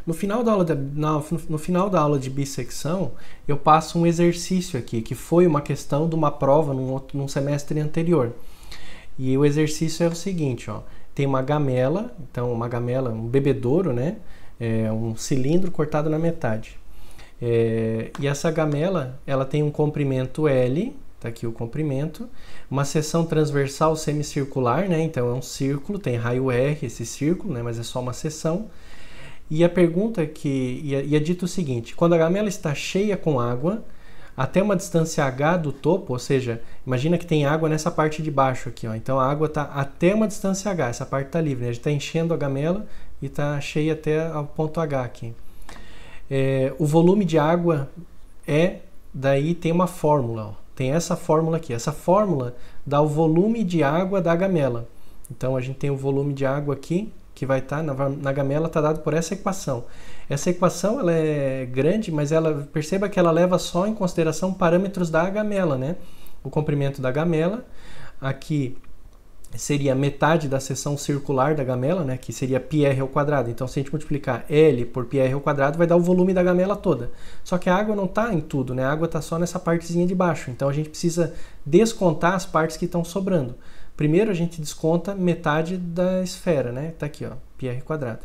No final da aula no final da aula de bissecção, eu passo um exercício aqui, que foi uma questão de uma prova num semestre anterior. E o exercício é o seguinte, ó, tem uma gamela, então uma gamela, um bebedouro, né? Um cilindro cortado na metade. E essa gamela, ela tem um comprimento L, tá aqui o comprimento, uma seção transversal semicircular, né? Então é um círculo, tem raio R esse círculo, né? Mas é só uma seção. E a pergunta é dito o seguinte: quando a gamela está cheia com água, até uma distância H do topo, ou seja, imagina que tem água nessa parte de baixo aqui, ó. Então a água está até uma distância H, essa parte está livre, né? A gente está enchendo a gamela e está cheia até o ponto H aqui. O volume de água daí tem uma fórmula, ó. Tem essa fórmula aqui. Essa fórmula dá o volume de água da gamela. Então a gente tem o volume de água aqui, que vai estar na gamela, está dado por essa equação. Essa equação ela é grande, mas perceba que ela leva só em consideração parâmetros da gamela, né? O comprimento da gamela, aqui seria metade da seção circular da gamela, né? Que seria πr ao quadrado. Então, se a gente multiplicar L por πr ao quadrado, vai dar o volume da gamela toda. Só que a água não está em tudo, né? A água está só nessa partezinha de baixo. Então, a gente precisa descontar as partes que estão sobrando. Primeiro a gente desconta metade da esfera, né? Tá aqui, ó, πr quadrado.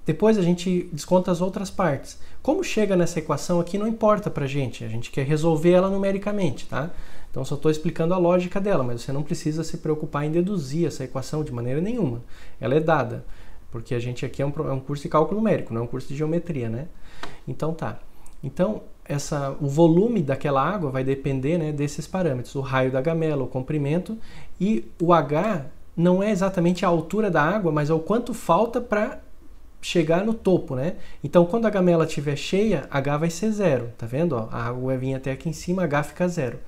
Depois a gente desconta as outras partes. Como chega nessa equação aqui não importa pra gente, a gente quer resolver ela numericamente, tá? Então só estou explicando a lógica dela, mas você não precisa se preocupar em deduzir essa equação de maneira nenhuma. Ela é dada, porque a gente aqui é um curso de cálculo numérico, não é um curso de geometria, né? Então tá. Então o volume daquela água vai depender, né, desses parâmetros, o raio da gamela, o comprimento, e o H não é exatamente a altura da água, mas é o quanto falta para chegar no topo, né? Então quando a gamela estiver cheia, H vai ser 0, tá vendo? Ó, a água vai vir até aqui em cima, H fica 0.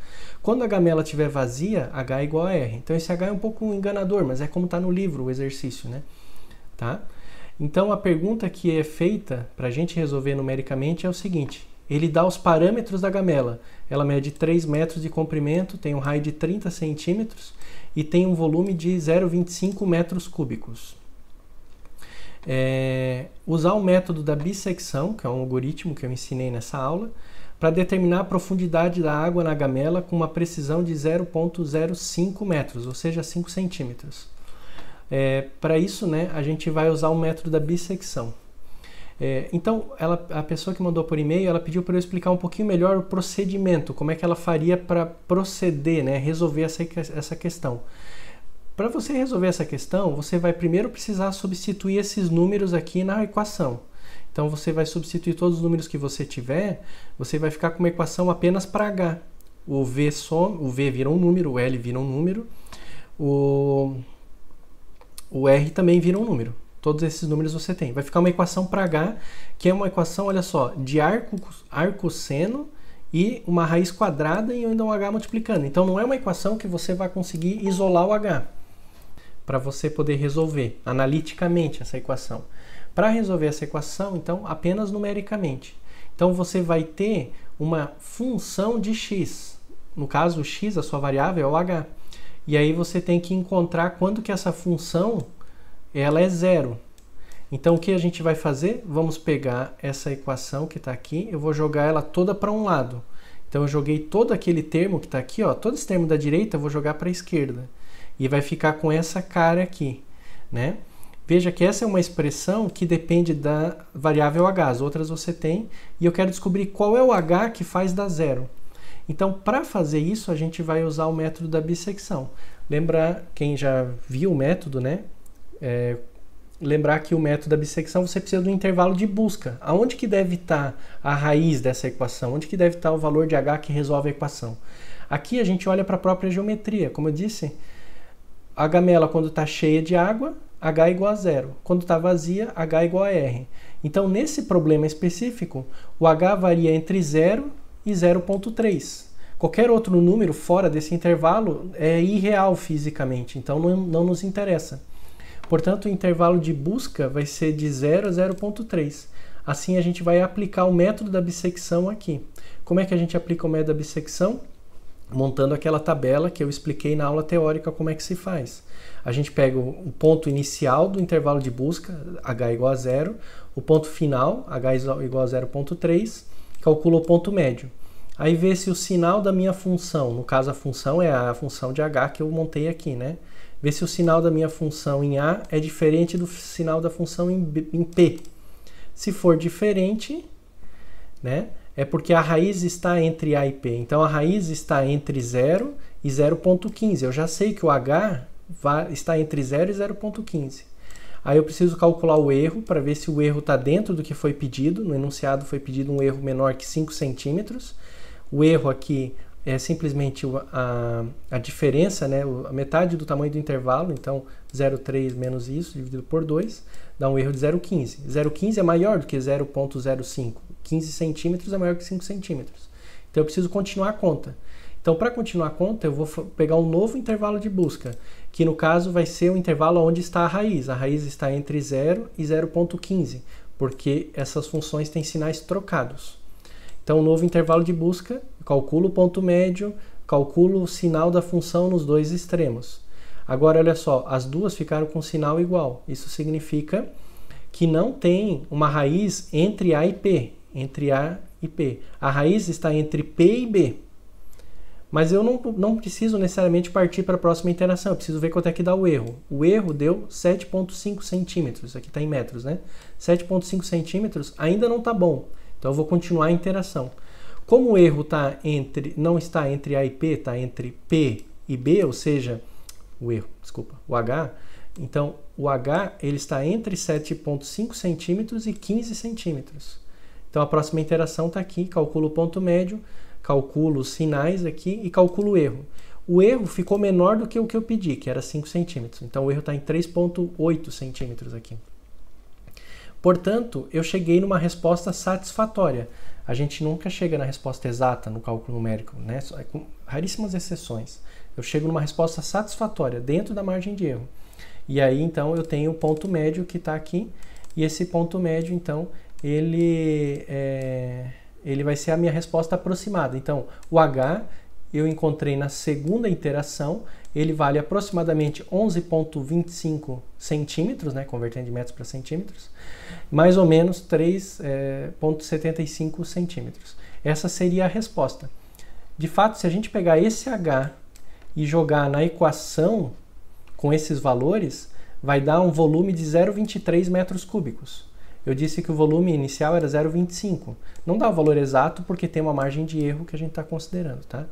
Quando a gamela estiver vazia, H é igual a R. Então esse H é um pouco enganador, mas é como está no livro o exercício, né? Tá? Então a pergunta que é feita para a gente resolver numericamente é o seguinte: ele dá os parâmetros da gamela. Ela mede 3 metros de comprimento, tem um raio de 30 centímetros e tem um volume de 0,25 metros cúbicos. Usar o método da bissecção, que é um algoritmo que eu ensinei nessa aula, para determinar a profundidade da água na gamela com uma precisão de 0,05 metros, ou seja, 5 centímetros. Para isso, né, a gente vai usar o método da bissecção. Então, a pessoa que mandou por e-mail, ela pediu para eu explicar um pouquinho melhor o procedimento, como é que ela faria para proceder, né, resolver essa questão. Para você resolver essa questão, você vai primeiro precisar substituir esses números aqui na equação. Então, você vai substituir todos os números que você tiver, você vai ficar com uma equação apenas para H. O V vira um número, o L vira um número, o R também vira um número. Todos esses números você tem. Vai ficar uma equação para H, que é uma equação, olha só, de arcosseno e uma raiz quadrada e ainda um H multiplicando. Então não é uma equação que você vai conseguir isolar o H para você poder resolver analiticamente essa equação. Para resolver essa equação, então, apenas numericamente. Então você vai ter uma função de x. No caso, o x, a sua variável, é o H. E aí você tem que encontrar quando que essa função ela é 0. Então o que a gente vai fazer? Vamos pegar essa equação que está aqui, eu vou jogar ela toda para um lado. Então eu joguei todo aquele termo que está aqui, ó, todo esse termo da direita eu vou jogar para a esquerda. E vai ficar com essa cara aqui, né? Veja que essa é uma expressão que depende da variável h, as outras você tem, e eu quero descobrir qual é o h que faz dar 0. Então, para fazer isso, a gente vai usar o método da bissecção. Lembrar, quem já viu o método, né? Lembrar que o método da bissecção você precisa do intervalo de busca. Aonde que deve estar a raiz dessa equação? Onde que deve estar o valor de h que resolve a equação? Aqui a gente olha para a própria geometria. Como eu disse, a gamela quando está cheia de água, h é igual a 0. Quando está vazia, h é igual a r. Então, nesse problema específico, o h varia entre 0 e 0,3. Qualquer outro número fora desse intervalo é irreal fisicamente, então não nos interessa. Portanto, o intervalo de busca vai ser de 0 a 0,3. Assim, a gente vai aplicar o método da bissecção aqui. Como é que a gente aplica o método da bissecção? montando aquela tabela que eu expliquei na aula teórica como é que se faz. A gente pega o ponto inicial do intervalo de busca, h igual a 0, o ponto final, h igual a 0,3, calcula o ponto médio. Aí vê se o sinal da minha função, no caso a função é a função de h que eu montei aqui, né? Vê se o sinal da minha função em a é diferente do sinal da função em p. Se for diferente, né, é porque a raiz está entre a e p. Então a raiz está entre 0 e 0,15. Eu já sei que o h está entre 0 e 0,15. Aí eu preciso calcular o erro para ver se o erro está dentro do que foi pedido. No enunciado foi pedido um erro menor que 5 centímetros. O erro aqui é simplesmente a diferença, né, a metade do tamanho do intervalo. Então 0,3 menos isso dividido por 2 dá um erro de 0,15. 0,15 é maior do que 0,05. 15 centímetros é maior que 5 centímetros. Então eu preciso continuar a conta. Então, para continuar a conta, eu vou pegar um novo intervalo de busca, que no caso vai ser o intervalo onde está a raiz. A raiz está entre 0 e 0,15, porque essas funções têm sinais trocados. Então, um novo intervalo de busca, calculo o ponto médio, calculo o sinal da função nos dois extremos. Agora, olha só, as duas ficaram com sinal igual. Isso significa que não tem uma raiz entre A e P, entre A e P. A raiz está entre P e B. Mas eu não preciso necessariamente partir para a próxima interação, eu preciso ver quanto é que dá o erro. O erro deu 7,5 centímetros, aqui está em metros, né? 7,5 centímetros ainda não está bom, então eu vou continuar a interação. Como o erro não está entre A e P, está entre P e B, ou seja, o H, então o H ele está entre 7,5 centímetros e 15 centímetros. Então a próxima interação está aqui, calculo o ponto médio, calculo os sinais aqui e calculo o erro. O erro ficou menor do que o que eu pedi, que era 5 centímetros. Então o erro está em 3,8 centímetros aqui. Portanto, eu cheguei numa resposta satisfatória. A gente nunca chega na resposta exata no cálculo numérico, né? Com raríssimas exceções. Eu chego numa resposta satisfatória, dentro da margem de erro. E aí, então, eu tenho o ponto médio que está aqui. E esse ponto médio, então, ele vai ser a minha resposta aproximada. Então, o H eu encontrei na segunda interação, ele vale aproximadamente 11,25 centímetros, né, convertendo de metros para centímetros, mais ou menos 3,75 centímetros. Essa seria a resposta. De fato, se a gente pegar esse H e jogar na equação com esses valores, vai dar um volume de 0,23 metros cúbicos. Eu disse que o volume inicial era 0,25. Não dá o valor exato porque tem uma margem de erro que a gente está considerando, tá?